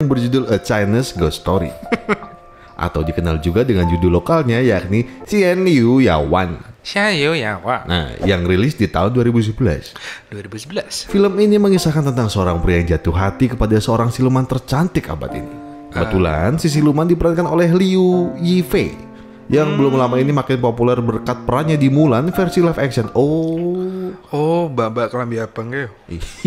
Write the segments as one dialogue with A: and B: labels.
A: berjudul A Chinese Ghost Story atau dikenal juga dengan judul lokalnya yakni Xian Liu Yawan. Nah, yang rilis di tahun 2011. Film ini mengisahkan tentang seorang pria yang jatuh hati kepada seorang siluman tercantik abad ini. Kebetulan si siluman diperankan oleh Liu Yifei yang belum lama ini makin populer berkat perannya di Mulan versi live action.
B: Babak kelambi abang ya.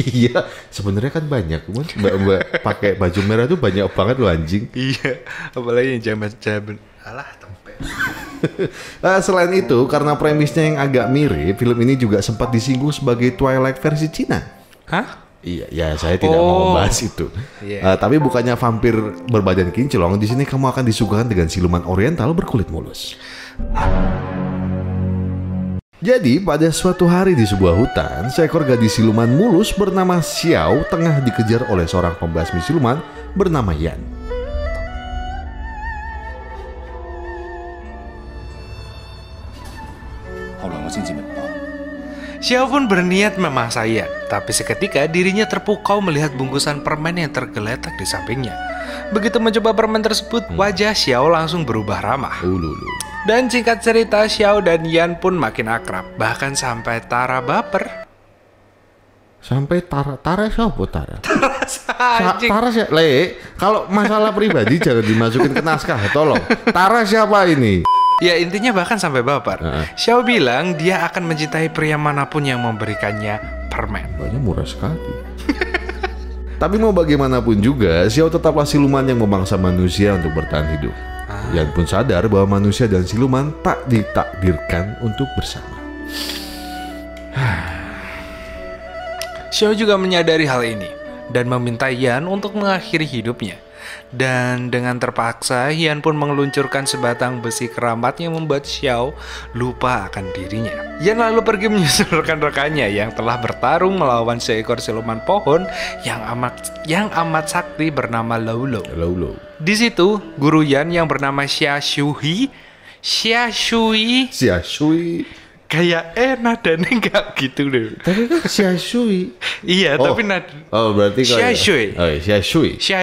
A: Iya, sebenarnya kan banyak, mbak pakai baju merah tuh banyak banget loh anjing.
B: Iya, apalagi yang jaman alah tempe.
A: Selain itu, karena premisnya yang agak mirip, film ini juga sempat disinggung sebagai Twilight versi Cina.
B: Hah?
A: Iya, ya saya tidak mau membahas itu. Tapi bukannya vampir berbadan kinclong, di sini kamu akan disuguhkan dengan siluman oriental berkulit mulus. Jadi pada suatu hari di sebuah hutan, seekor gadis siluman mulus bernama Xiao tengah dikejar oleh seorang pembasmi siluman bernama Yan.
B: Xiao pun berniat memangsa Yan, tapi seketika dirinya terpukau melihat bungkusan permen yang tergeletak di sampingnya. Begitu mencoba permen tersebut, wajah Xiao langsung berubah ramah. Dan singkat cerita, Xiao dan Yan pun makin akrab, bahkan sampai Tara baper.
A: Sampai Tara siapa Tara?
B: Anjing.
A: Tara siapa? Kalau masalah pribadi jangan dimasukin ke naskah, tolong. Tara siapa ini?
B: Ya intinya bahkan sampai baper. Xiao bilang dia akan mencintai pria manapun yang memberikannya permen.
A: Banyak murah sekali. Tapi mau bagaimanapun juga, Xiao tetaplah siluman yang memangsa manusia untuk bertahan hidup. Yan pun sadar bahwa manusia dan siluman tak ditakdirkan untuk bersama.
B: Xiao juga menyadari hal ini dan meminta Yan untuk mengakhiri hidupnya. Dan dengan terpaksa, Yan pun mengeluncurkan sebatang besi keramat yang membuat Xiao lupa akan dirinya. Yan lalu pergi menyusul rekan-rekannya yang telah bertarung melawan seekor siluman pohon yang amat sakti bernama Laulo. Di situ, guru Yan yang bernama Xia Shui kayak nadanya nggak gitu deh.
A: Tapi kan Xia Shui.
B: Iya, tapi
A: berarti
B: Xia Shui. Xia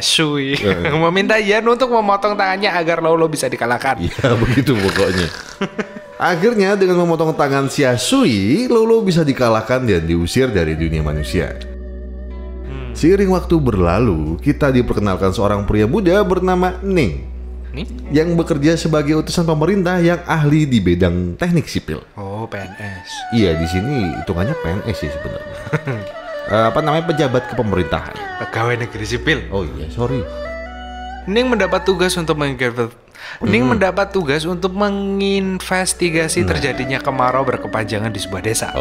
B: Shui meminta Yan untuk memotong tangannya agar Laulo bisa dikalahkan.
A: Iya, begitu pokoknya. Akhirnya dengan memotong tangan Xia Shui, Laulo bisa dikalahkan dan diusir dari dunia manusia. Seiring waktu berlalu, kita diperkenalkan seorang pria muda bernama Ning yang bekerja sebagai utusan pemerintah yang ahli di bidang teknik sipil.
B: PNS.
A: Iya, di sini hitungannya PNS sih sebenarnya. Pejabat kepemerintahan.
B: Pegawai negeri sipil.
A: Oh iya, sorry.
B: Ning mendapat tugas untuk menginvestigasi terjadinya kemarau berkepanjangan di sebuah desa.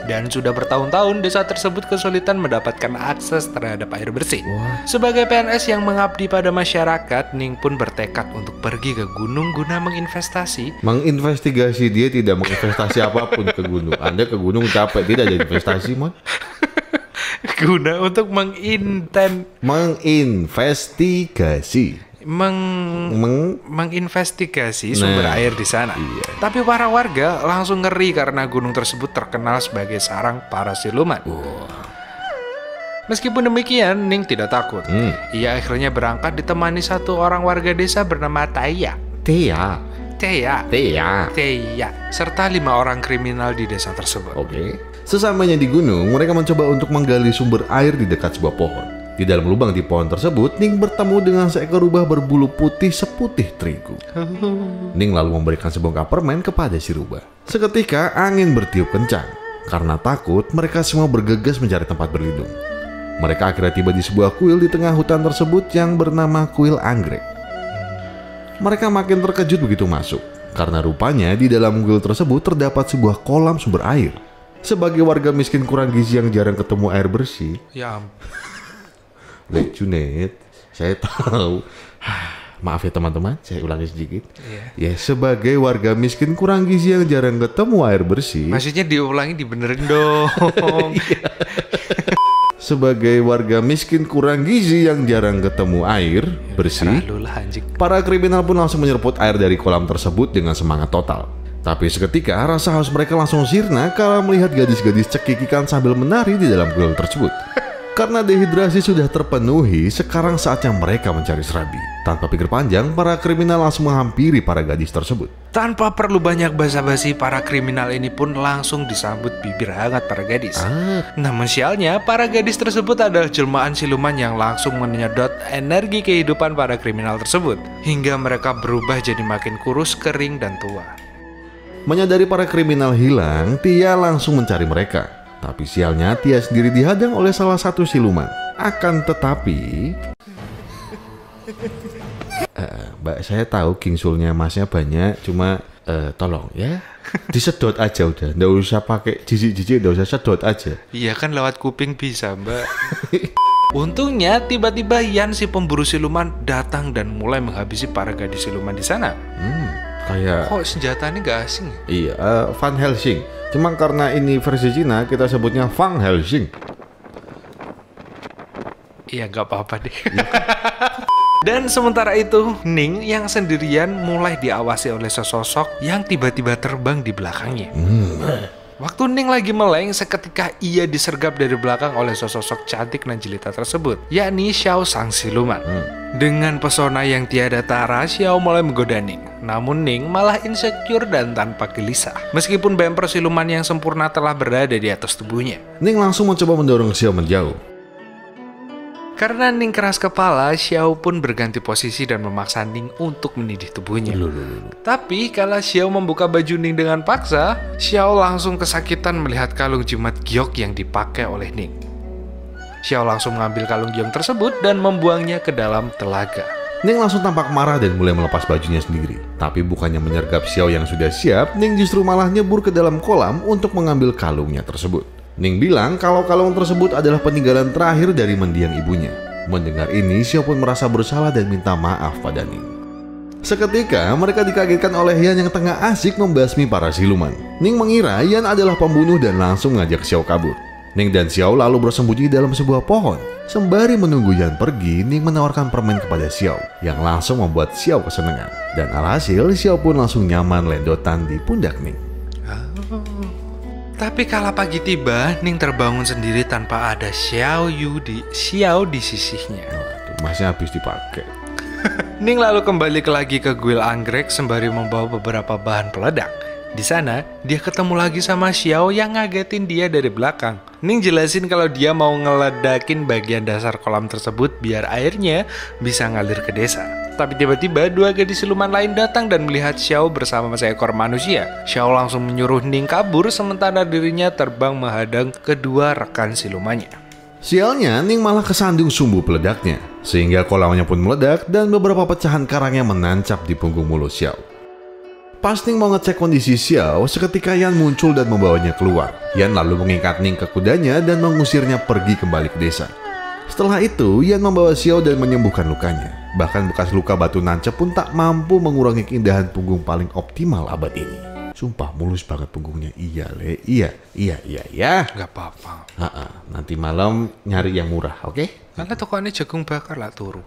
B: Dan sudah bertahun-tahun desa tersebut kesulitan mendapatkan akses terhadap air bersih. Sebagai PNS yang mengabdi pada masyarakat, Ning pun bertekad untuk pergi ke gunung guna
A: menginvestigasi. Dia tidak menginvestasi apapun ke gunung. Anda ke gunung capek, tidak ada investasi, Mon.
B: Guna untuk menginvestigasi sumber air di sana. Tapi para warga langsung ngeri karena gunung tersebut terkenal sebagai sarang para siluman. Meskipun demikian, Ning tidak takut. Ia akhirnya berangkat ditemani satu orang warga desa bernama Tia, serta 5 orang kriminal di desa tersebut. Sesampainya di gunung, mereka mencoba untuk menggali sumber air di dekat sebuah pohon. Di dalam lubang di pohon tersebut, Ning bertemu dengan seekor rubah berbulu putih seputih terigu. Ning lalu memberikan sebongkah permen kepada si rubah. Seketika angin bertiup kencang. Karena takut, mereka semua bergegas mencari tempat berlindung. Mereka akhirnya tiba di sebuah kuil di tengah hutan tersebut yang bernama Kuil Anggrek. Mereka makin terkejut begitu masuk, karena rupanya di dalam kuil tersebut terdapat sebuah kolam sumber air. Sebagai warga miskin kurang gizi yang jarang ketemu air bersih, Junet, saya tahu. Maaf ya teman-teman, saya ulangi sedikit. Sebagai warga miskin kurang gizi yang jarang ketemu air bersih. Maksudnya diulangi, dibenerin dong.
A: Sebagai warga miskin kurang gizi yang jarang ketemu air bersih, para kriminal pun langsung menyeruput air dari kolam tersebut dengan semangat total. Tapi seketika rasa haus mereka langsung sirna kalau melihat gadis-gadis cekikikan sambil menari di dalam kuil tersebut.
B: Karena dehidrasi sudah terpenuhi, sekarang saatnya mereka mencari serabi. Tanpa pikir panjang, para kriminal langsung menghampiri para gadis tersebut.
A: Tanpa perlu banyak basa-basi, para kriminal ini pun langsung disambut bibir hangat para gadis. Namun sialnya, para gadis tersebut adalah jelmaan siluman yang langsung menyedot energi kehidupan para kriminal tersebut, hingga mereka berubah jadi makin kurus, kering, dan tua.
B: Menyadari para kriminal hilang, Tia langsung mencari mereka. Tapi sialnya Tia sendiri dihadang oleh salah satu siluman. Akan tetapi Mbak, saya tahu kingsulnya masnya banyak, cuma tolong ya disedot aja udah, nggak usah pakai jijik-jijik, nggak usah sedot aja.
A: Iya kan, lewat kuping bisa, Mbak. Untungnya tiba-tiba Yan si pemburu siluman datang dan mulai menghabisi para gadis siluman di sana.
B: Kayak
A: kok senjatanya nggak asing?
B: Iya, Van Helsing. Cuma karena ini versi Cina, kita sebutnya Van Helsing.
A: Iya, nggak apa-apa deh. Dan sementara itu, Ning yang sendirian mulai diawasi oleh sesosok yang tiba-tiba terbang di belakangnya. Waktu Ning lagi meleng, seketika ia disergap dari belakang oleh sesosok cantik dan jelita tersebut, yakni Xiao sang siluman. Dengan pesona yang tiada tara, Xiao mulai menggoda Ning. Namun Ning malah insecure dan tanpa gelisah. Meskipun bemper siluman yang sempurna telah berada di atas tubuhnya.
B: Ning langsung mencoba mendorong Xiao menjauh.
A: Karena Ning keras kepala, Xiao pun berganti posisi dan memaksa Ning untuk menidih tubuhnya. Tapi kala Xiao membuka baju Ning dengan paksa, Xiao langsung kesakitan melihat kalung jimat giok yang dipakai oleh Ning. Xiao langsung mengambil kalung giok tersebut dan membuangnya ke dalam telaga.
B: Ning langsung tampak marah dan mulai melepas bajunya sendiri. Tapi bukannya menyergap Xiao yang sudah siap, Ning justru malah nyebur ke dalam kolam untuk mengambil kalungnya tersebut. Ning bilang kalau kalung tersebut adalah peninggalan terakhir dari mendiang ibunya. Mendengar ini, Xiao pun merasa bersalah dan minta maaf pada Ning. Seketika, mereka dikagetkan oleh Yan yang tengah asik membasmi para siluman. Ning mengira Yan adalah pembunuh dan langsung mengajak Xiao kabur. Ning dan Xiao lalu bersembunyi dalam sebuah pohon. Sembari menunggu Yan pergi, Ning menawarkan permen kepada Xiao, yang langsung membuat Xiao kesenangan. Dan alhasil, Xiao pun langsung nyaman lendotan di pundak Ning.
A: Tapi kala pagi tiba, Ning terbangun sendiri tanpa ada Xiao di sisihnya.
B: Masnya habis dipakai.
A: Ning lalu kembali lagi ke kuil anggrek sembari membawa beberapa bahan peledak. Di sana, dia ketemu lagi sama Xiao yang ngagetin dia dari belakang. Ning jelasin kalau dia mau ngeledakin bagian dasar kolam tersebut biar airnya bisa ngalir ke desa. Tapi tiba-tiba dua gadis siluman lain datang dan melihat Xiao bersama seekor manusia. Xiao langsung menyuruh Ning kabur sementara dirinya terbang menghadang kedua rekan silumannya.
B: Sialnya, Ning malah kesandung sumbu peledaknya, sehingga kolamnya pun meledak dan beberapa pecahan karangnya menancap di punggung mulut Xiao. Pas Ning mau ngecek kondisi Xiao, seketika Yan muncul dan membawanya keluar. Yan lalu mengikat Ning ke kudanya dan mengusirnya pergi kembali ke desa. Setelah itu, Yan membawa Xiao dan menyembuhkan lukanya. Bahkan bekas luka batu nancep pun tak mampu mengurangi keindahan punggung paling optimal abad ini. Sumpah mulus banget punggungnya. Iya, Le. Iya.
A: Gak apa-apa.
B: Nanti malam nyari yang murah, oke?
A: Karena tokoannya jagung bakar lah turu.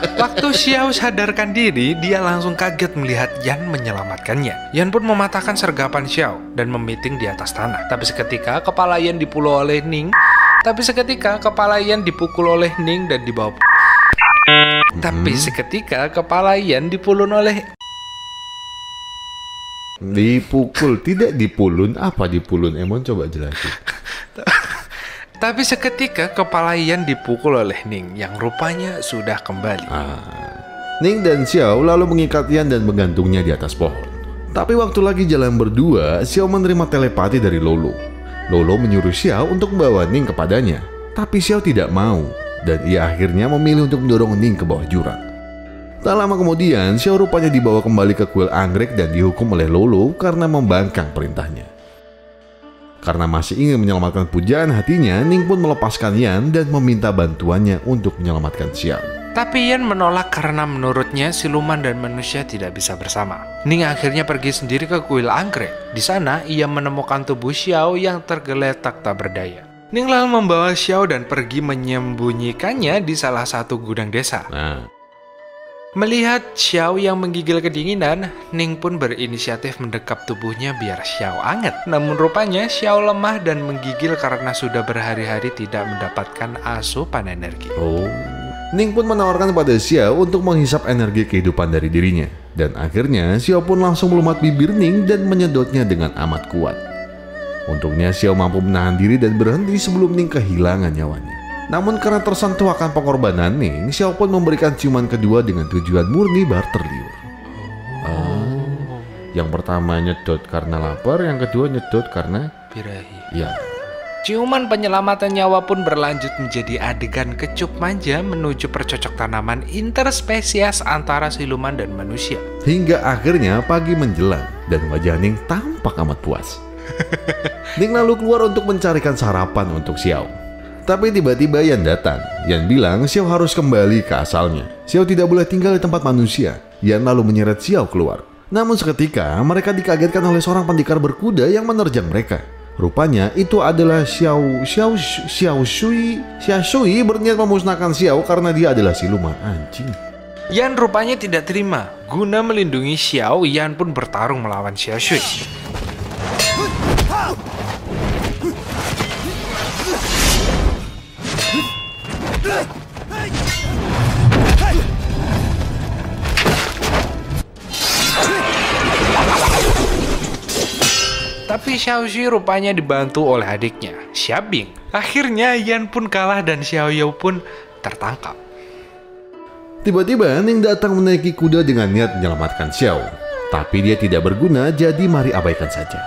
A: Waktu Xiao sadarkan diri, dia langsung kaget melihat Yan menyelamatkannya. Yan pun mematahkan sergapan Xiao dan memiting di atas tanah. Tapi seketika kepala Yan dipukul oleh Ning dan dibawa. Tapi seketika kepala Yan dipulun oleh.
B: Dipukul, tidak dipulun. Apa dipulun? Emon coba jelasin.
A: Tapi seketika kepala Yan dipukul oleh Ning yang rupanya sudah kembali.
B: Ning dan Xiao lalu mengikat Yan dan menggantungnya di atas pohon. Tapi waktu lagi jalan berdua, Xiao menerima telepati dari Lolo. Lolo menyuruh Xiao untuk membawa Ning kepadanya. Tapi Xiao tidak mau, dan ia akhirnya memilih untuk mendorong Ning ke bawah jurang. Tak lama kemudian, Xiao rupanya dibawa kembali ke kuil anggrek dan dihukum oleh Lolo karena membangkang perintahnya. Karena masih ingin menyelamatkan pujaan hatinya, Ning pun melepaskan Yan dan meminta bantuannya untuk menyelamatkan Xiao.
A: Tapi Yan menolak karena menurutnya siluman dan manusia tidak bisa bersama. Ning akhirnya pergi sendiri ke kuil anggrek. Di sana ia menemukan tubuh Xiao yang tergeletak tak berdaya. Ning lalu membawa Xiao dan pergi menyembunyikannya di salah satu gudang desa.
B: Melihat Xiao yang menggigil kedinginan, Ning pun berinisiatif mendekap tubuhnya biar Xiao anget. Namun rupanya Xiao lemah dan menggigil karena sudah berhari-hari tidak mendapatkan asupan energi.
A: Ning pun menawarkan pada Xiao untuk menghisap energi kehidupan dari dirinya. Dan akhirnya Xiao pun langsung melumat bibir Ning dan menyedotnya dengan amat kuat. Untungnya Xiao mampu menahan diri dan berhenti sebelum Ning kehilangan nyawanya. Namun karena tersentuh akan pengorbanan Ning, Xiao pun memberikan ciuman kedua dengan tujuan murni barter liur. Yang pertama nyedot karena lapar, yang kedua nyedot karena
B: birahi.
A: Ya.
B: Ciuman penyelamatan nyawa pun berlanjut menjadi adegan kecup manja menuju percocok tanaman interspesies antara siluman dan manusia.
A: Hingga akhirnya pagi menjelang dan wajah Ning tampak amat puas. Ning lalu keluar untuk mencarikan sarapan untuk Xiao. Tapi tiba-tiba Yan datang. Yan bilang Xiao harus kembali ke asalnya. Xiao tidak boleh tinggal di tempat manusia. Yan lalu menyeret Xiao keluar. Namun seketika mereka dikagetkan oleh seorang pendekar berkuda yang menerjang mereka. Rupanya itu adalah Xiao Shui berniat memusnahkan Xiao karena dia adalah siluman anjing.
B: Yan rupanya tidak terima. Guna melindungi Xiao, Yan pun bertarung melawan Xiao Shui. Tapi Xiao Shui rupanya dibantu oleh adiknya, Xiabing. Akhirnya Yan pun kalah dan Xiao Yao pun tertangkap.
A: Tiba-tiba Ning datang menaiki kuda dengan niat menyelamatkan Xiao. Tapi dia tidak berguna, jadi mari abaikan saja.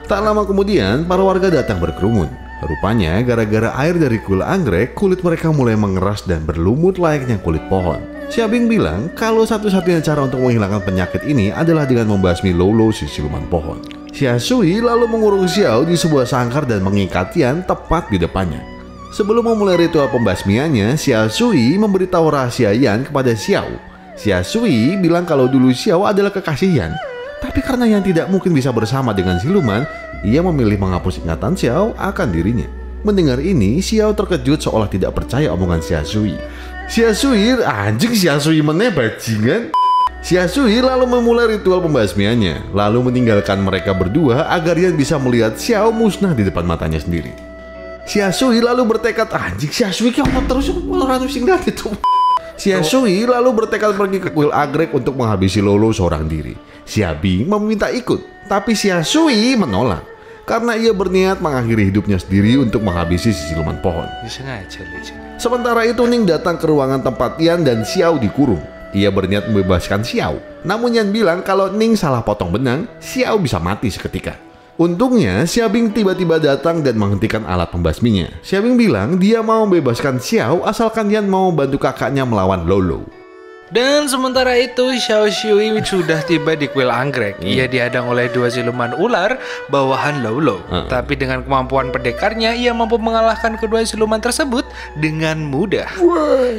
A: Tak lama kemudian, para warga datang berkerumun. Rupanya gara-gara air dari kuil anggrek, kulit mereka mulai mengeras dan berlumut layaknya kulit pohon. Xiabing bilang kalau satu-satunya cara untuk menghilangkan penyakit ini adalah dengan membasmi Lolo si siluman pohon. Xiao Shui lalu mengurung Xiao di sebuah sangkar dan mengikat Yan tepat di depannya. Sebelum memulai ritual pembasmiannya, Xiao Shui memberitahu rahasia Yan kepada Xiao. Xiao Shui bilang kalau dulu Xiao adalah kekasih Yan. Tapi karena Yan tidak mungkin bisa bersama dengan siluman, ia memilih menghapus ingatan Xiao akan dirinya. Mendengar ini, Xiao terkejut seolah tidak percaya omongan Xiao Shui. Xiao Shui, anjing Xiao Shui meneh bajingan. Xiao Shui lalu memulai ritual pembasmiannya, lalu meninggalkan mereka berdua agar Yan bisa melihat Xiao musnah di depan matanya sendiri. Xiao Shui lalu bertekad, anjing Xiao Shui kamu terus orang singgah gitu. Xiao Shui lalu bertekad pergi ke kuil anggrek untuk menghabisi Lolo seorang diri. Xiabing meminta ikut, tapi Xiao Shui menolak karena ia berniat mengakhiri hidupnya sendiri untuk menghabisi si siluman pohon. Sementara itu Ning datang ke ruangan tempat Yan dan Xiao dikurung. Ia berniat membebaskan Xiao. Namun Yan bilang kalau Ning salah potong benang, Xiao bisa mati seketika. Untungnya Xiabing tiba-tiba datang dan menghentikan alat pembasminya. Xiabing bilang dia mau membebaskan Xiao asalkan Yan mau bantu kakaknya melawan Lolo.
B: Dan sementara itu Xiao Shui sudah tiba di kuil anggrek. Ia dihadang oleh dua siluman ular bawahan Lolo. Tapi dengan kemampuan pendekarnya, ia mampu mengalahkan kedua siluman tersebut dengan mudah.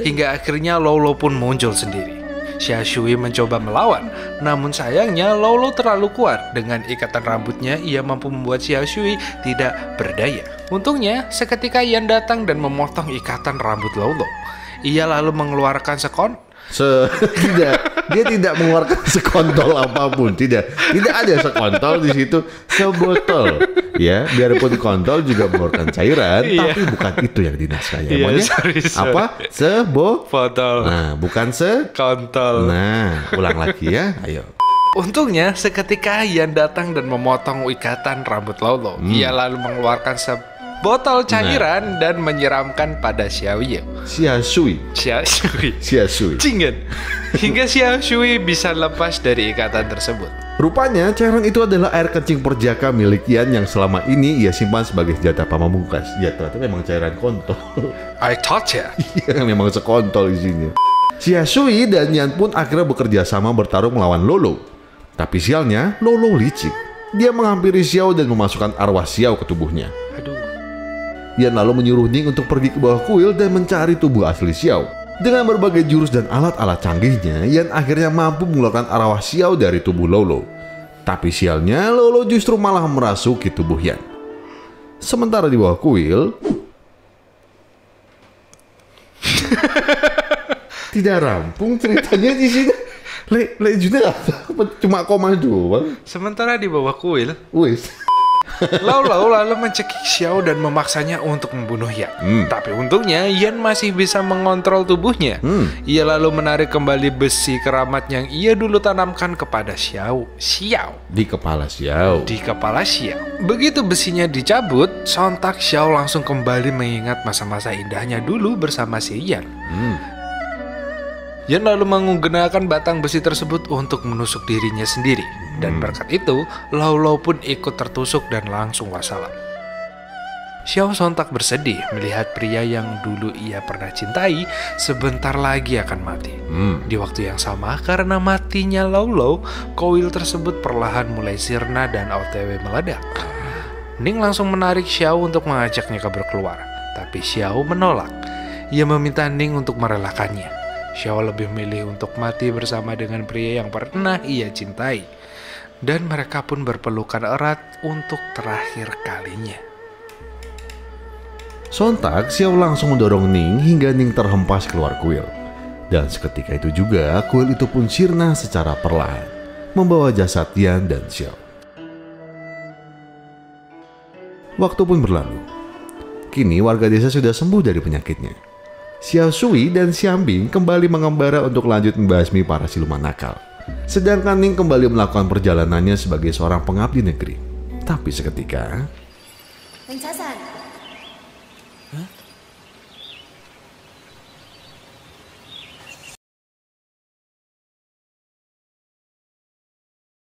B: Hingga akhirnya Lolo pun muncul sendiri. Xiao Shui mencoba melawan, namun sayangnya Lolo terlalu kuat. Dengan ikatan rambutnya, ia mampu membuat Xiao Shui tidak berdaya. Untungnya, seketika Yan datang dan memotong ikatan rambut Lolo. Ia lalu mengeluarkan
A: dia tidak mengeluarkan sekontol apapun, tidak ada sekontol di situ, sebotol ya, biarpun kontol juga mengeluarkan cairan, tapi bukan itu yang dinaskahnya. Apa? Sebotol. Nah, bukan sekontol. Nah, ulang lagi ya, ayo.
B: Untungnya seketika Yan datang dan memotong ikatan rambut Lolo. Ia lalu mengeluarkan botol cairan dan menyiramkan pada Xiao Yao.
A: Xiao Shui. Cingen.
B: Hingga Xiao Shui bisa lepas dari ikatan tersebut.
A: Rupanya cairan itu adalah air kencing perjaka milik Yan yang selama ini ia simpan sebagai senjata pamungkas. Ya ternyata memang cairan kontol.
B: I thought ya.
A: Iya memang sekontol isinya. Xiao Shui dan Yan pun akhirnya bekerja sama bertarung melawan Lolo. Tapi sialnya Lolo licik. Dia menghampiri Xiao dan memasukkan arwah Xiao ke tubuhnya. Yan lalu menyuruh Ning untuk pergi ke bawah kuil dan mencari tubuh asli Xiao. Dengan berbagai jurus dan alat-alat canggihnya, Yan akhirnya mampu mengeluarkan arwah Xiao dari tubuh Lolo. Tapi sialnya, Lolo justru malah merasuki tubuh Yan. Sementara di bawah kuil, Tidak rampung ceritanya di sini. Le juga cuma koma doang.
B: Sementara di bawah kuil,
A: wis.
B: Lau Lau lalu mencekik Xiao dan memaksanya untuk membunuh Yan. Tapi untungnya Yan masih bisa mengontrol tubuhnya. Ia lalu menarik kembali besi keramat yang ia dulu tanamkan kepada Xiao.
A: Di kepala Xiao.
B: Begitu besinya dicabut, sontak Xiao langsung kembali mengingat masa-masa indahnya dulu bersama si Yan. Yan lalu menggunakan batang besi tersebut untuk menusuk dirinya sendiri. Dan berkat itu, Lau Lau pun ikut tertusuk dan langsung wassalam. Xiao sontak bersedih melihat pria yang dulu ia pernah cintai sebentar lagi akan mati. Di waktu yang sama, karena matinya Lau Lau, kuil tersebut perlahan mulai sirna dan OTW meledak. Ning langsung menarik Xiao untuk mengajaknya kabur keluar. Tapi Xiao menolak. Ia meminta Ning untuk merelakannya. Xiao lebih memilih untuk mati bersama dengan pria yang pernah ia cintai. Dan mereka pun berpelukan erat untuk terakhir kalinya.
A: Sontak, Xiao langsung mendorong Ning hingga Ning terhempas keluar kuil. Dan seketika itu juga, kuil itu pun sirna secara perlahan, membawa jasad Yan dan Xiao. Waktu pun berlalu. Kini warga desa sudah sembuh dari penyakitnya. Xiao Shui dan Xiang Bing kembali mengembara untuk lanjut membasmi para siluman nakal. Sedangkan Ning kembali melakukan perjalanannya sebagai seorang pengabdi negeri. Tapi seketika...